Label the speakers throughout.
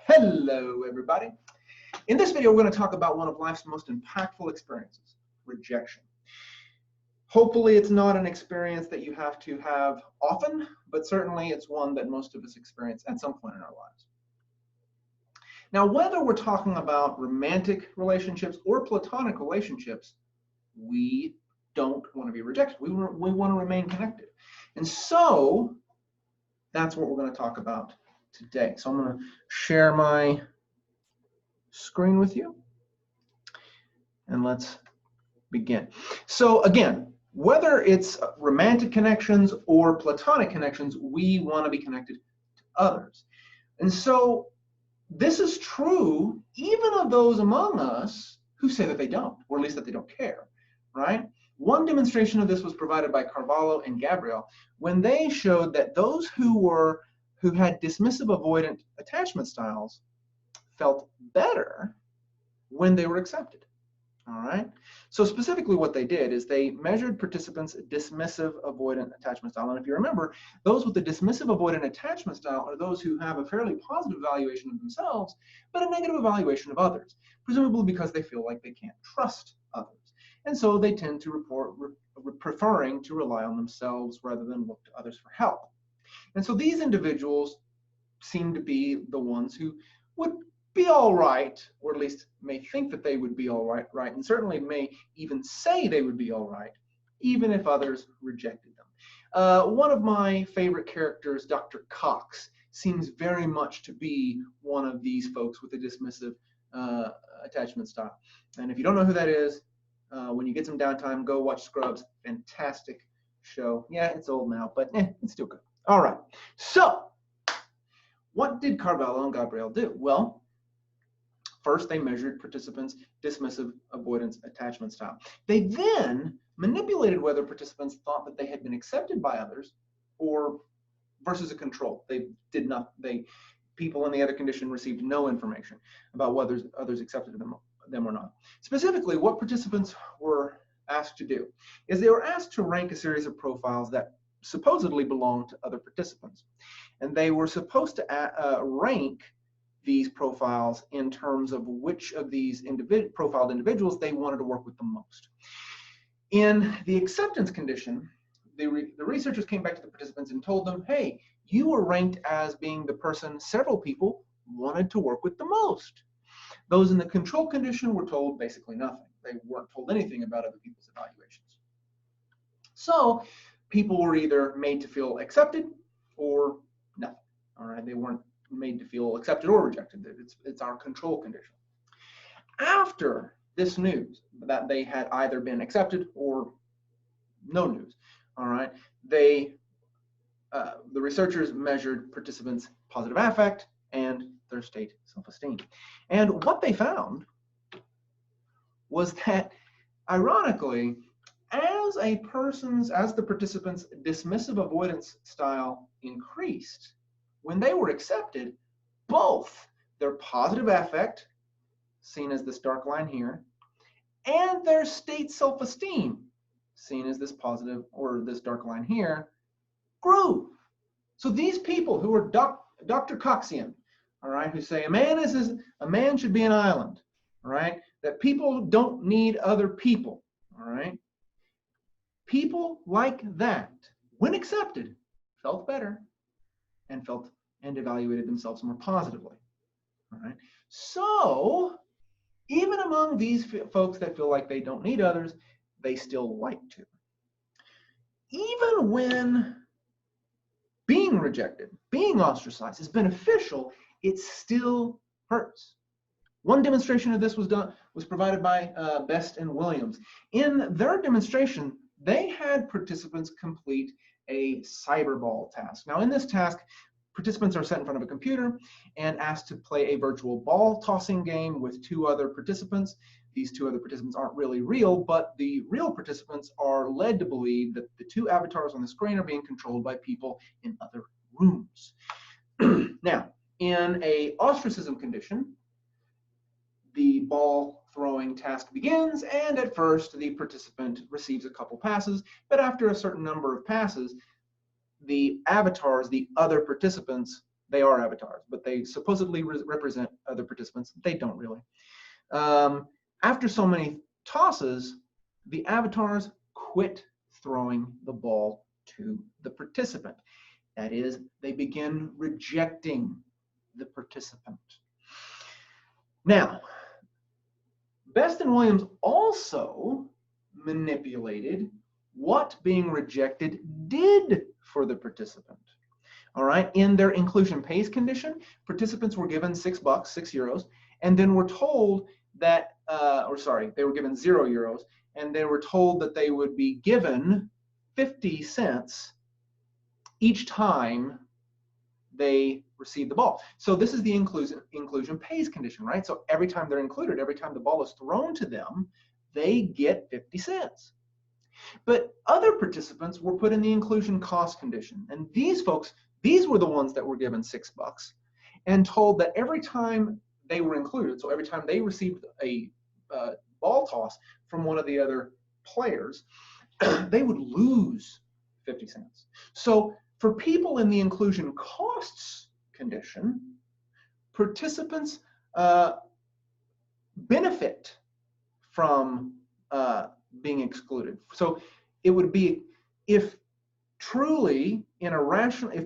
Speaker 1: Hello, everybody. In this video, we're going to talk about one of life's most impactful experiences, rejection. Hopefully, it's not an experience that you have to have often, but certainly it's one that most of us experience at some point in our lives. Now, whether we're talking about romantic relationships or platonic relationships, we don't want to be rejected. We want to remain connected. And so, that's what we're going to talk about today. So I'm going to share my screen with you and let's begin. So again, whether it's romantic connections or platonic connections, we want to be connected to others. And so this is true even of those among us who say that they don't, or at least that they don't care, right? One demonstration of this was provided by Carvalho and Gabriel when they showed that those who had dismissive avoidant attachment styles felt better when they were accepted. All right. So specifically what they did is they measured participants' dismissive avoidant attachment style. And if you remember, those with the dismissive avoidant attachment style are those who have a fairly positive evaluation of themselves, but a negative evaluation of others, presumably because they feel like they can't trust others. And so they tend to report preferring to rely on themselves rather than look to others for help. And so these individuals seem to be the ones who would be all right, or at least may think that they would be all right, and certainly may even say they would be all right, even if others rejected them. One of my favorite characters, Dr. Cox, seems very much to be one of these folks with a dismissive attachment style. And if you don't know who that is, when you get some downtime, go watch Scrubs. Fantastic show. Yeah, it's old now, but it's still good. All right. So, what did Carvalho and Gabriel do? Well, first they measured participants' dismissive avoidance attachment style. They then manipulated whether participants thought that they had been accepted by others or versus a control. People in the other condition received no information about whether others accepted them or not. Specifically, what participants were asked to do is they were asked to rank a series of profiles that supposedly belonged to other participants. And they were supposed to rank these profiles in terms of which of these profiled individuals they wanted to work with the most. In the acceptance condition, the researchers came back to the participants and told them, hey, you were ranked as being the person several people wanted to work with the most. Those in the control condition were told basically nothing. They weren't told anything about other people's evaluations. So people were either made to feel accepted or nothing. All right, they weren't made to feel accepted or rejected. It's our control condition. After this news that they had either been accepted or no news, all right, the researchers measured participants' positive affect and their state self-esteem. And what they found was that, ironically, as the participants' dismissive avoidance style increased, when they were accepted, both their positive affect, seen as this dark line here, and their state self-esteem, seen as this positive or this dark line here, grew. So these people who are Dr. Coxian, all right, who say a man should be an island, all right, that people don't need other people, all right, people like that, when accepted, felt better and evaluated themselves more positively. All right. So even among these folks that feel like they don't need others, they still like to. Even when being rejected, being ostracized is beneficial, it still hurts. One demonstration of this was provided by Best and Williams. In their demonstration, they had participants complete a cyberball task. Now, in this task, participants are set in front of a computer and asked to play a virtual ball tossing game with two other participants. These two other participants aren't really real, but the real participants are led to believe that the two avatars on the screen are being controlled by people in other rooms. Now, in a ostracism condition, the ball throwing task begins, and at first the participant receives a couple passes, but after a certain number of passes, the avatars, the other participants, They are avatars, but they supposedly represent other participants. They don't really. After so many tosses, the avatars quit throwing the ball to the participant. That is, they begin rejecting the participant. Now, Best and Williams also manipulated what being rejected did for the participant. All right, in their inclusion pays condition, participants were given $6, €6, and then were told that, they were given €0, and they were told that they would be given 50 cents each time they receive the ball. So this is the inclusion pays condition, right? So every time they're included, every time the ball is thrown to them, they get 50 cents. But other participants were put in the inclusion cost condition. And these folks, these were the ones that were given $6 and told that every time they were included, so every time they received a ball toss from one of the other players, they would lose 50 cents. So for people in the inclusion costs condition, participants benefit from being excluded. So it would be if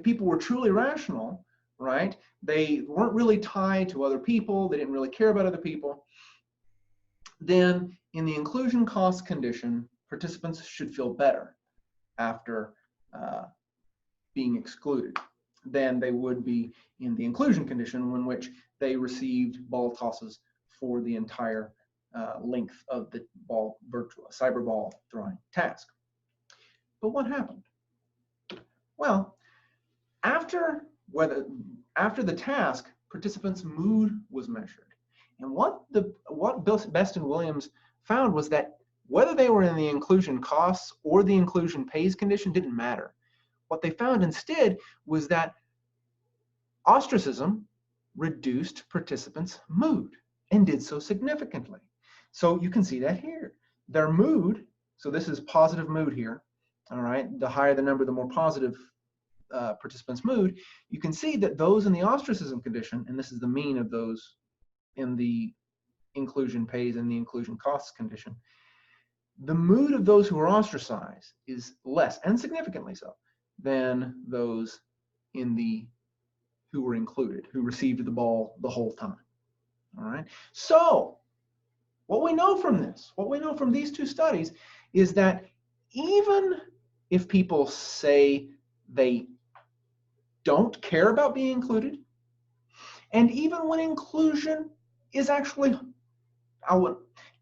Speaker 1: people were truly rational, right? They weren't really tied to other people. They didn't really care about other people. Then in the inclusion cost condition, participants should feel better after being excluded than they would be in the inclusion condition, in which they received ball tosses for the entire length of the cyber ball throwing task. But what happened? Well, after the task, participants' mood was measured. And what Best and Williams found was that whether they were in the inclusion costs or the inclusion pays condition didn't matter. What they found instead was that ostracism reduced participants' mood and did so significantly. So you can see that here. Their mood, so this is positive mood here, all right? The higher the number, the more positive participants' mood. You can see that those in the ostracism condition, and this is the mean of those in the inclusion pays and the inclusion costs condition, the mood of those who are ostracized is less, and significantly so, than those who were included, who received the ball the whole time. All right. So what we know from this, what we know from these two studies, is that even if people say they don't care about being included, and even when inclusion is actually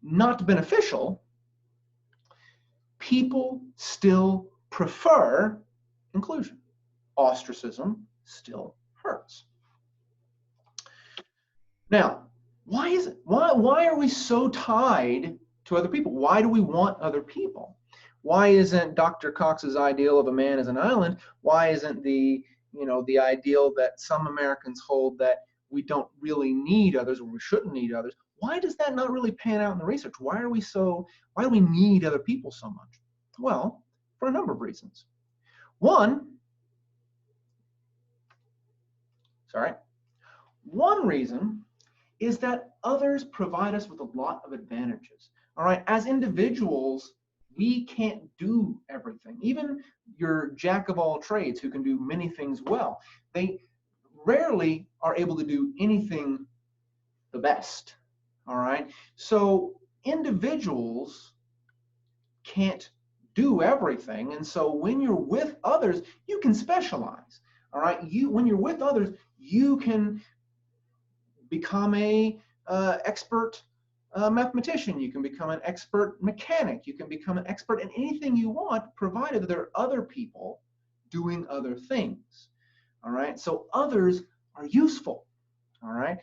Speaker 1: not beneficial, people still prefer inclusion. Ostracism still hurts. Now, why is it? Why are we so tied to other people? Why do we want other people? Why isn't Dr. Cox's ideal of a man as an island? Why isn't the ideal that some Americans hold that we don't really need others, or we shouldn't need others? Why does that not really pan out in the research? Why do we need other people so much? Well, for a number of reasons. One reason is that others provide us with a lot of advantages. All right, as individuals, we can't do everything. Even your jack of all trades who can do many things well, they rarely are able to do anything the best. All right, so individuals can't do everything, and so when you're with others, you can specialize. All right, when you're with others, you can become a expert mathematician. You can become an expert mechanic. You can become an expert in anything you want, provided that there are other people doing other things. All right, so others are useful. All right,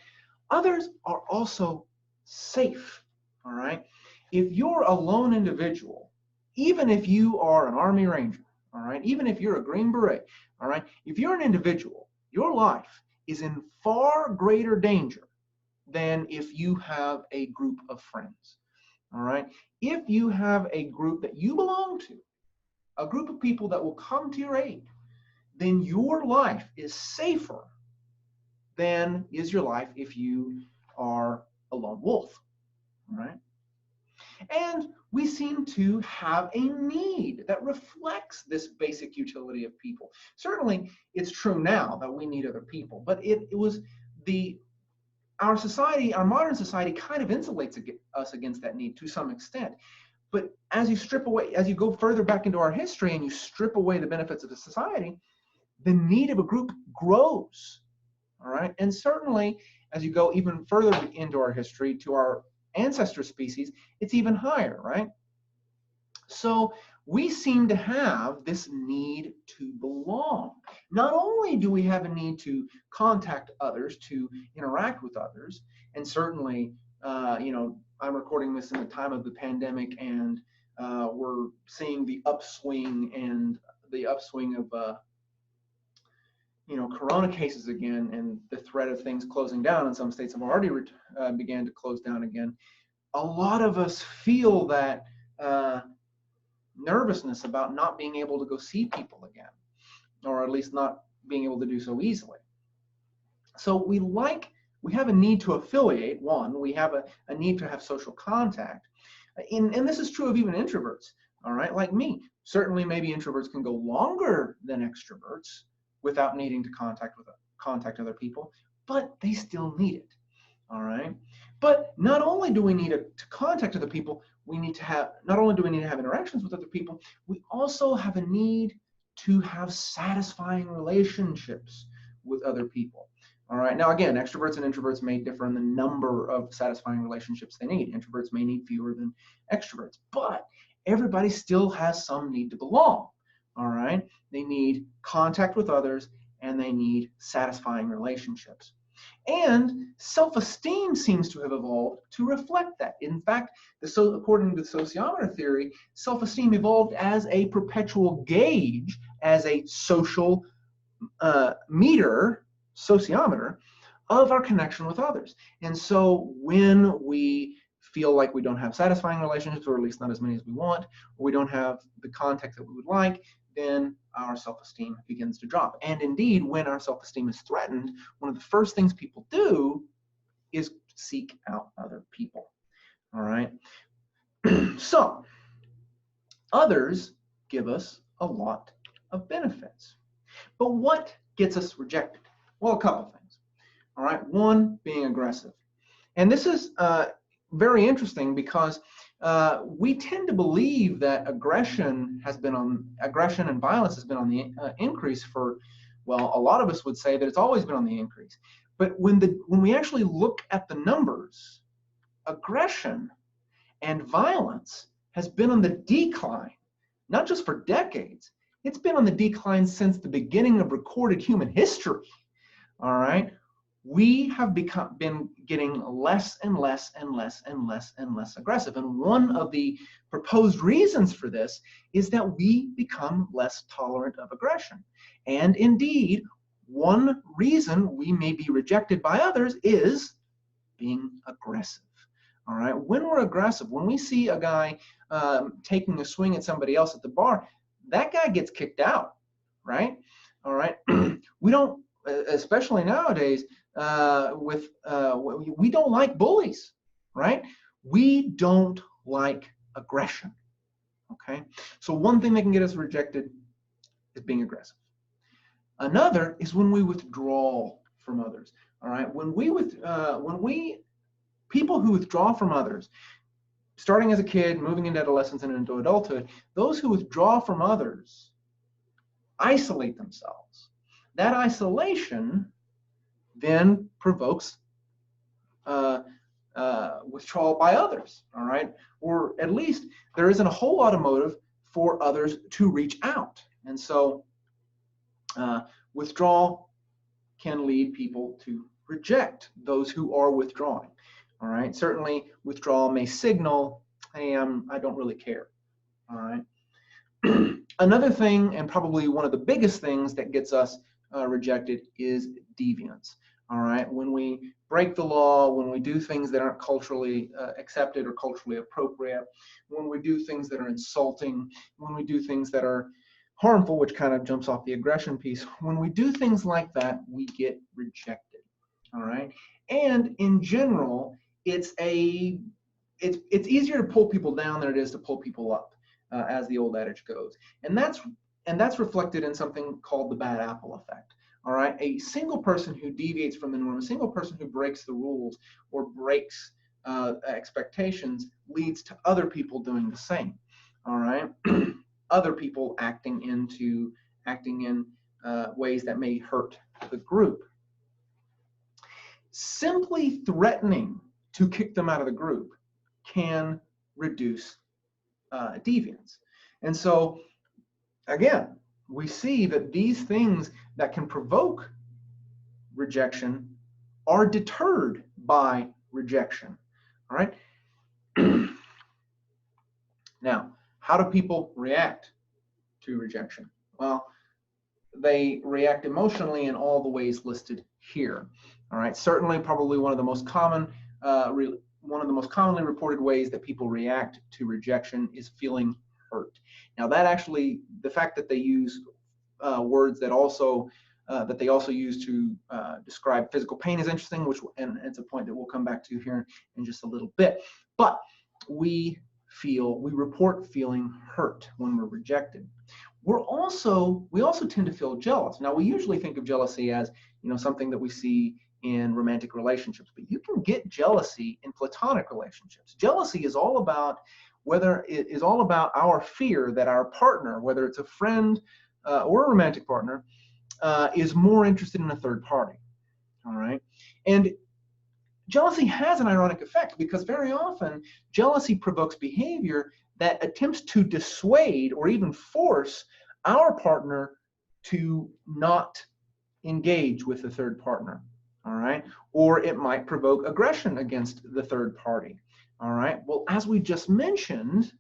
Speaker 1: others are also safe. All right, if you're a lone individual, even if you are an Army Ranger, all right, even if you're a Green Beret, all right, if you're an individual, your life is in far greater danger than if you have a group of friends. All right, if you have a group that you belong to, a group of people that will come to your aid, then your life is safer than is your life if you are a lone wolf, right? And we seem to have a need that reflects this basic utility of people. Certainly, it's true now that we need other people, but it was our society, our modern society kind of insulates us against that need to some extent. But as you go further back into our history and you strip away the benefits of the society, the need of a group grows, all right? And certainly, as you go even further into our history to our ancestor species, it's even higher, right? So we seem to have this need to belong. Not only do we have a need to contact others, to interact with others, and certainly, I'm recording this in the time of the pandemic, and we're seeing the upswing of corona cases again, and the threat of things closing down. In some states have already began to close down again. A lot of us feel that nervousness about not being able to go see people again, or at least not being able to do so easily. So we have a need to affiliate. One, we have a need to have social contact. And this is true of even introverts, all right? Like me, certainly maybe introverts can go longer than extroverts without needing to contact other people, but they still need it, all right? But not only do we need to contact other people, not only do we need to have interactions with other people, we also have a need to have satisfying relationships with other people. All right. Now, again, extroverts and introverts may differ in the number of satisfying relationships they need. Introverts may need fewer than extroverts, but everybody still has some need to belong. All right. They need contact with others, and they need satisfying relationships. And self-esteem seems to have evolved to reflect that. In fact, according to the sociometer theory, self-esteem evolved as a perpetual gauge, as a social sociometer of our connection with others. And so when we feel like we don't have satisfying relationships, or at least not as many as we want, or we don't have the contact that we would like, then our self-esteem begins to drop. And indeed, when our self-esteem is threatened, one of the first things people do is seek out other people. All right. So others give us a lot of benefits. But what gets us rejected? Well, a couple things. All right. One, being aggressive. And this is very interesting because we tend to believe that aggression and violence has been on the increase for, well, a lot of us would say that it's always been on the increase. But when we actually look at the numbers, aggression and violence has been on the decline, not just for decades. It's been on the decline since the beginning of recorded human history. All right. We have been getting less and less and less and less and less aggressive. And one of the proposed reasons for this is that we become less tolerant of aggression. And indeed, one reason we may be rejected by others is being aggressive. All right. When we're aggressive, when we see a guy taking a swing at somebody else at the bar, that guy gets kicked out, right? All right. We don't, especially nowadays, we don't like bullies, right? We don't like aggression, okay? So one thing that can get us rejected is being aggressive. Another is when we withdraw from others, all right? People who withdraw from others, starting as a kid, moving into adolescence and into adulthood, those who withdraw from others isolate themselves. That isolation then provokes withdrawal by others, all right? Or at least there isn't a whole lot of motive for others to reach out. And so withdrawal can lead people to reject those who are withdrawing, all right? Certainly withdrawal may signal, hey, I don't really care, all right? Another thing, and probably one of the biggest things that gets us rejected, is deviance. All right, when we break the law, when we do things that aren't culturally accepted or culturally appropriate, when we do things that are insulting, when we do things that are harmful, which kind of jumps off the aggression piece, when we do things like that, we get rejected. all right? And in general, it's easier to pull people down than it is to pull people up, as the old adage goes. And that's reflected in something called the bad apple effect. All right, a single person who deviates from the norm, a single person who breaks the rules or breaks expectations, leads to other people doing the same. All right, other people acting in ways that may hurt the group. Simply threatening to kick them out of the group can reduce deviance. And so, again, we see that these things that can provoke rejection are deterred by rejection. All right. Now, how do people react to rejection? Well, they react emotionally in all the ways listed here. All right. Certainly, probably one of the most commonly reported ways that people react to rejection is feeling hurt. Now, the fact that they use words that they also use to describe physical pain is interesting, and it's a point that we'll come back to here in just a little bit. But we report feeling hurt when we're rejected. We also tend to feel jealous. Now, we usually think of jealousy as, something that we see in romantic relationships, but you can get jealousy in platonic relationships. Jealousy is all about our fear that our partner, whether it's a friend or a romantic partner, is more interested in a third party. All right. And jealousy has an ironic effect, because very often jealousy provokes behavior that attempts to dissuade or even force our partner to not engage with the third partner. All right. Or it might provoke aggression against the third party. All right. Well, as we just mentioned,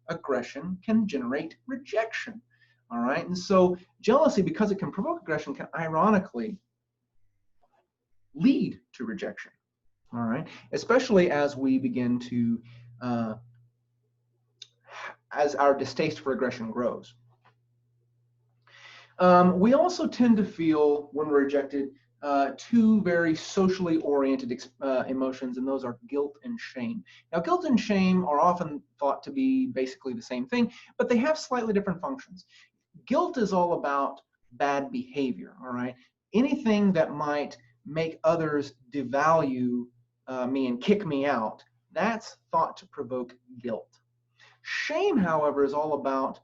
Speaker 1: aggression can generate rejection. All right. And so jealousy, because it can provoke aggression, can ironically lead to rejection. All right. Especially as we begin to, as our distaste for aggression grows. We also tend to feel, when we're rejected, two very socially oriented emotions, and those are guilt and shame. Now, guilt and shame are often thought to be basically the same thing, but they have slightly different functions. Guilt is all about bad behavior, all right? Anything that might make others devalue me and kick me out, that's thought to provoke guilt. Shame, however, is all about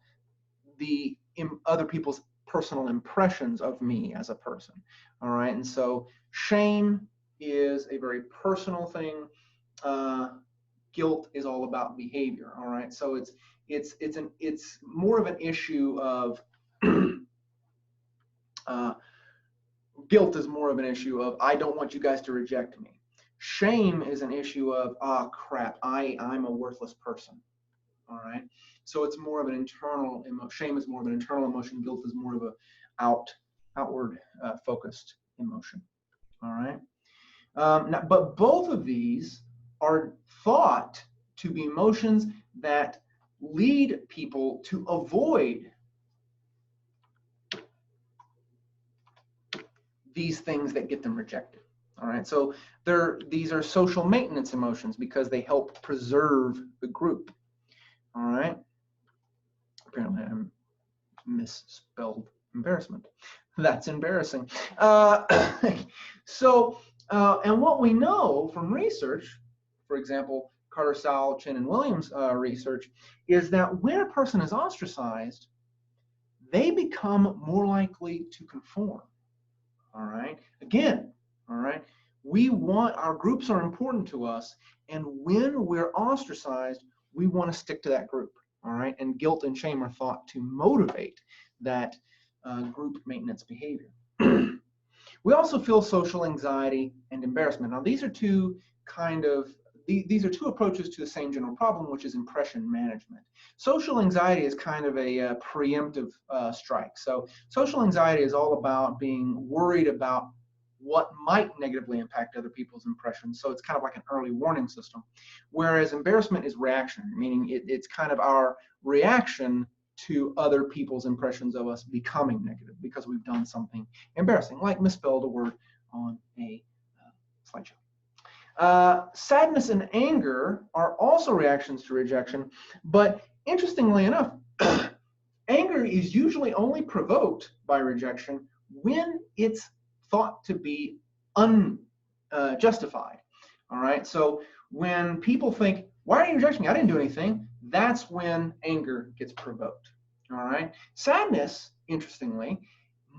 Speaker 1: the other people's personal impressions of me as a person. All right, and so shame is a very personal thing. Guilt is all about behavior. All right, so it's more of an issue of guilt is more of an issue of, I don't want you guys to reject me. Shame is an issue of, crap, I'm a worthless person. All right, so it's more of an internal emotion. Shame is more of an internal emotion. Guilt is more of a outward focused emotion. All right, now, but both of these are thought to be emotions that lead people to avoid these things that get them rejected. All right, so these are social maintenance emotions because they help preserve the group. All right. Apparently, I misspelled embarrassment. That's embarrassing. So, and what we know from research, for example, Carter, Sal, Chin, and Williams research, is that when a person is ostracized, they become more likely to conform. All right. Again, all right. Our groups are important to us, and when we're ostracized, we want to stick to that group, all right? And guilt and shame are thought to motivate that group maintenance behavior. We also feel social anxiety and embarrassment. Now, these are two approaches to the same general problem, which is impression management. Social anxiety is kind of a preemptive strike. So social anxiety is all about being worried about what might negatively impact other people's impressions. So it's kind of like an early warning system. Whereas embarrassment is reaction, meaning it's kind of our reaction to other people's impressions of us becoming negative because we've done something embarrassing, like misspelled a word on a slideshow. Sadness and anger are also reactions to rejection, but interestingly enough, anger is usually only provoked by rejection when it's thought to be unjustified. All right, so when people think, why are you rejecting me? I didn't do anything. That's when anger gets provoked. All right, sadness, interestingly,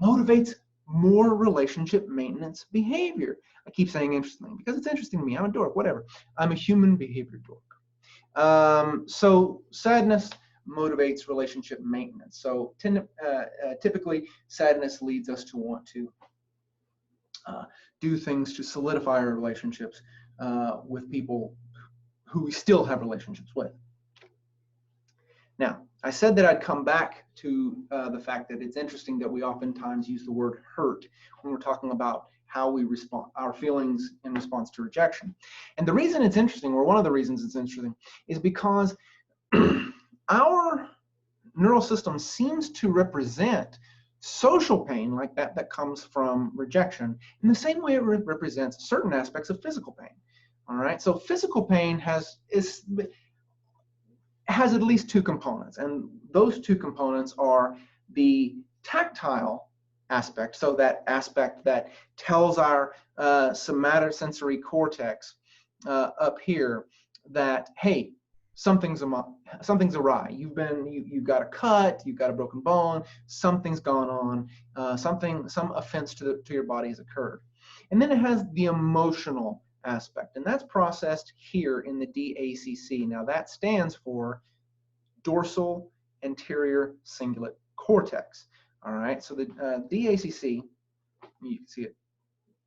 Speaker 1: motivates more relationship maintenance behavior. I keep saying interestingly because it's interesting to me. I'm a dork, whatever. I'm a human behavior dork. So sadness motivates relationship maintenance. So typically, sadness leads us to want to do things to solidify our relationships with people who we still have relationships with. Now, I said that I'd come back to the fact that it's interesting that we oftentimes use the word hurt when we're talking about how we respond, our feelings in response to rejection. And the reason it's interesting, or one of the reasons it's interesting, is because our neural system seems to represent social pain like that comes from rejection in the same way it represents certain aspects of physical pain. All right, so physical pain has at least two components, and those two components are the tactile aspect, so that aspect that tells our somatosensory cortex up here that, hey, something's awry. You've got a cut, you've got a broken bone, something's gone on, some offense to your body has occurred. And then it has the emotional aspect, and that's processed here in the DACC. Now that stands for dorsal anterior cingulate cortex. All right, so the DACC, you can see it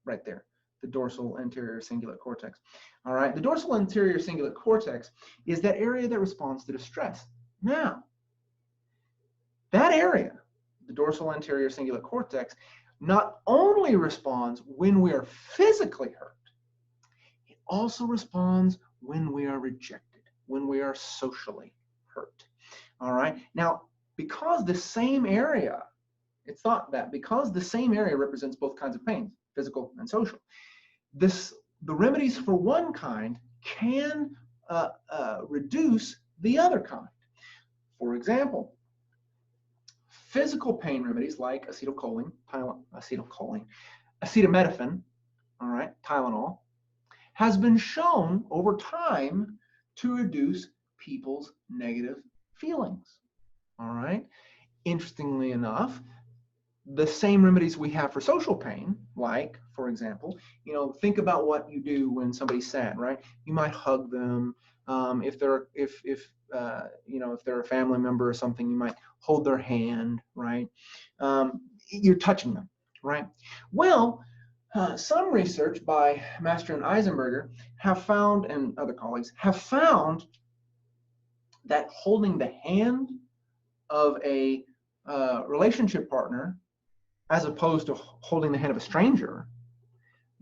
Speaker 1: right there, the dorsal anterior cingulate cortex. All right, the dorsal anterior cingulate cortex is that area that responds to distress. Now, that area, the dorsal anterior cingulate cortex, not only responds when we are physically hurt, it also responds when we are rejected, when we are socially hurt. All right, now, because the same area, it's thought that because the same area represents both kinds of pain, physical and social, the remedies for one kind can reduce the other kind. For example, physical pain remedies like acetaminophen, all right, Tylenol, has been shown over time to reduce people's negative feelings. All right. Interestingly enough, the same remedies we have for social pain, like, for example, think about what you do when somebody's sad, right? You might hug them. If they're a family member or something, you might hold their hand, right? You're touching them, right? Well, some research by Master and Eisenberger have found, and other colleagues have found, that holding the hand of a relationship partner as opposed to holding the hand of a stranger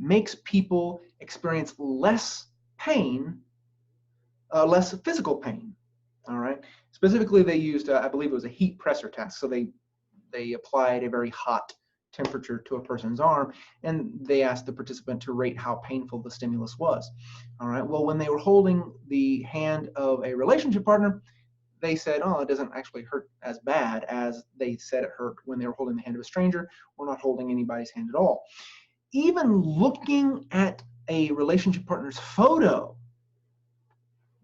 Speaker 1: makes people experience less pain, less physical pain. All right. Specifically, they used, I believe it was a heat pressor test. So they applied a very hot temperature to a person's arm, and they asked the participant to rate how painful the stimulus was. All right. Well, when they were holding the hand of a relationship partner, they said, oh, it doesn't actually hurt as bad as they said it hurt when they were holding the hand of a stranger or not holding anybody's hand at all. Even looking at a relationship partner's photo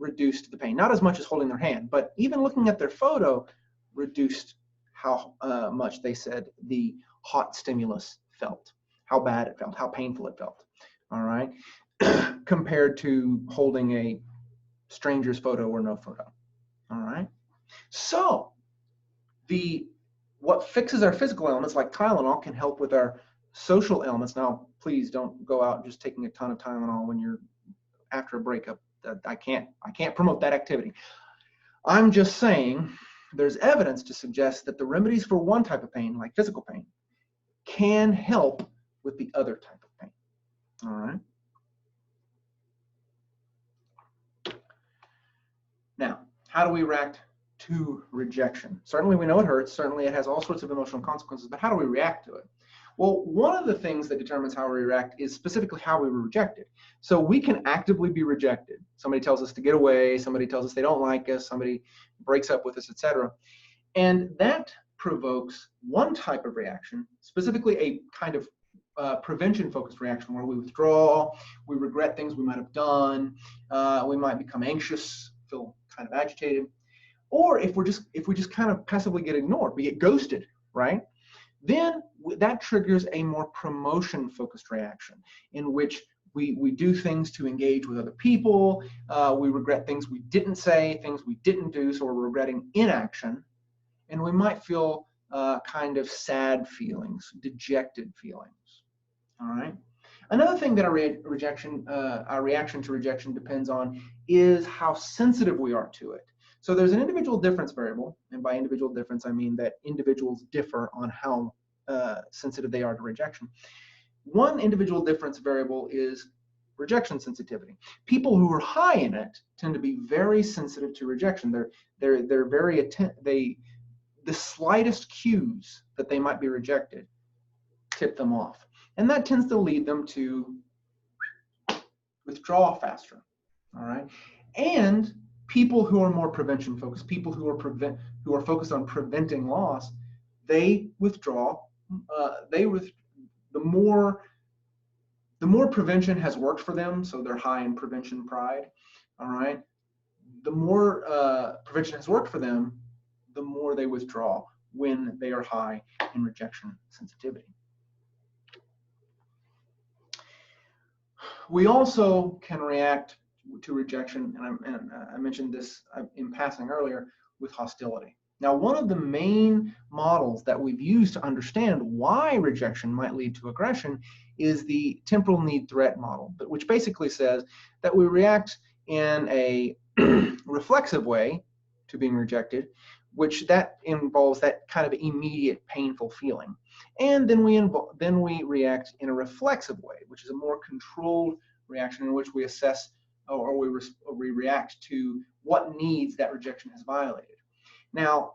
Speaker 1: reduced the pain, not as much as holding their hand, but even looking at their photo reduced how much they said the hot stimulus felt, how bad it felt, how painful it felt, all right, compared to holding a stranger's photo or no photo. All right. So what fixes our physical ailments, like Tylenol, can help with our social ailments. Now, please don't go out just taking a ton of Tylenol when you're after a breakup. I can't promote that activity. I'm just saying there's evidence to suggest that the remedies for one type of pain, like physical pain, can help with the other type of pain. All right. Now, how do we react to rejection? Certainly we know it hurts. Certainly it has all sorts of emotional consequences, but how do we react to it? Well, one of the things that determines how we react is specifically how we were rejected. So we can actively be rejected. Somebody tells us to get away, somebody tells us they don't like us, somebody breaks up with us, etc. And that provokes one type of reaction, specifically a kind of prevention-focused reaction where we withdraw, we regret things we might have done, we might become anxious, feel kind of agitated, or if we just kind of passively get ignored, we get ghosted, right? Then that triggers a more promotion-focused reaction in which we do things to engage with other people, we regret things we didn't say, things we didn't do, so we're regretting inaction, and we might feel kind of sad feelings, dejected feelings. All right. Another thing that our reaction to rejection depends on is how sensitive we are to it. So there's an individual difference variable, and by individual difference I mean that individuals differ on how sensitive they are to rejection. One individual difference variable is rejection sensitivity. People who are high in it tend to be very sensitive to rejection. They're very the slightest cues that they might be rejected tip them off. And that tends to lead them to withdraw faster, all right? And people who are more prevention focused, people who are focused on preventing loss, they withdraw. The more prevention has worked for them, so they're high in prevention pride, all right? The more prevention has worked for them, the more they withdraw when they are high in rejection sensitivity. We also can react to rejection, and I mentioned this in passing earlier, with hostility. Now, one of the main models that we've used to understand why rejection might lead to aggression is the temporal need threat model, which basically says that we react in a reflexive way to being rejected, which that involves that kind of immediate painful feeling. And then we react in a reflexive way, which is a more controlled reaction in which we assess or we react to what needs that rejection has violated. Now,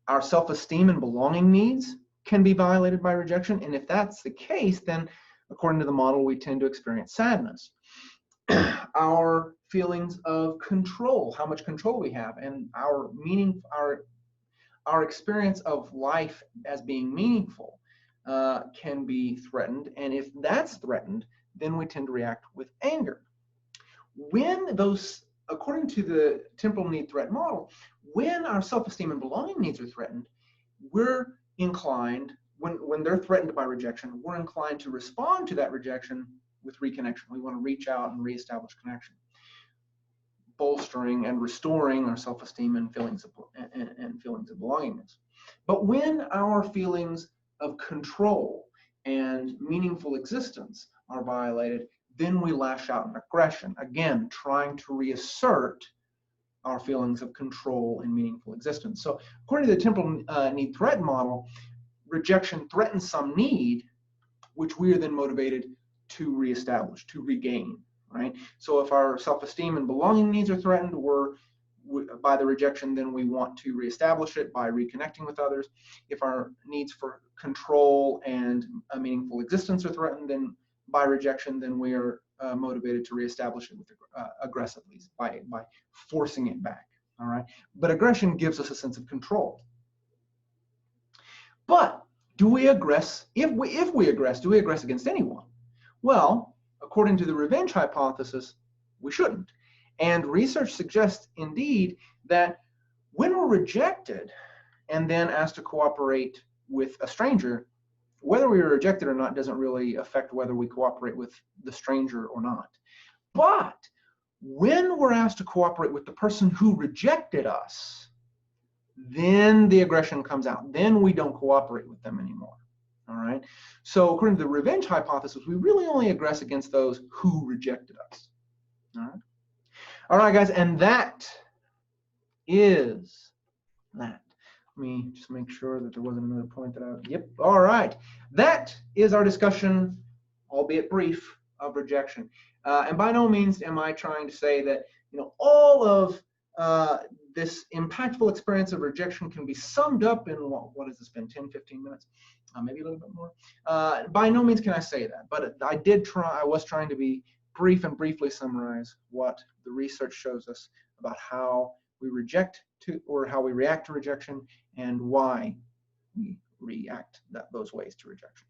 Speaker 1: our self-esteem and belonging needs can be violated by rejection, and if that's the case, then according to the model, we tend to experience sadness. Our feelings of control, how much control we have, and our experience of life as being meaningful can be threatened, and if that's threatened, then we tend to react with anger. When those, according to the temporal need threat model, when our self-esteem and belonging needs are threatened, we're inclined, when they're threatened by rejection, we're inclined to respond to that rejection with reconnection. We want to reach out and reestablish connection, bolstering and restoring our self-esteem and feelings of belongingness. But when our feelings of control and meaningful existence are violated, then we lash out in aggression, again, trying to reassert our feelings of control and meaningful existence. So according to the temporal need threat model, rejection threatens some need, which we are then motivated to reestablish, to regain, right? So if our self-esteem and belonging needs are threatened by the rejection, then we want to reestablish it by reconnecting with others. If our needs for control and a meaningful existence are threatened, then by rejection, then we are motivated to reestablish it with aggressively by forcing it back. All right, but aggression gives us a sense of control. But do we aggress? If we aggress, do we aggress against anyone? Well, according to the revenge hypothesis, we shouldn't. And research suggests, indeed, that when we're rejected and then asked to cooperate with a stranger, whether we were rejected or not doesn't really affect whether we cooperate with the stranger or not. But when we're asked to cooperate with the person who rejected us, then the aggression comes out. Then we don't cooperate with them anymore. All right. So according to the revenge hypothesis, we really only aggress against those who rejected us. All right. All right, guys, and that is that. Let me just make sure that there wasn't another point that yep. All right. That is our discussion, albeit brief, of rejection. And by no means am I trying to say that, all of this impactful experience of rejection can be summed up in, what has this been, 10, 15 minutes? maybe a little bit more. By no means can I say that, but I was trying to be brief and briefly summarize what the research shows us about how we how we react to rejection and why we react those ways to rejection.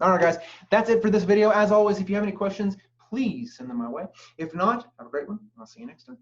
Speaker 1: All right, guys, that's it for this video. As always, if you have any questions, please send them my way. If not, have a great one. I'll see you next time.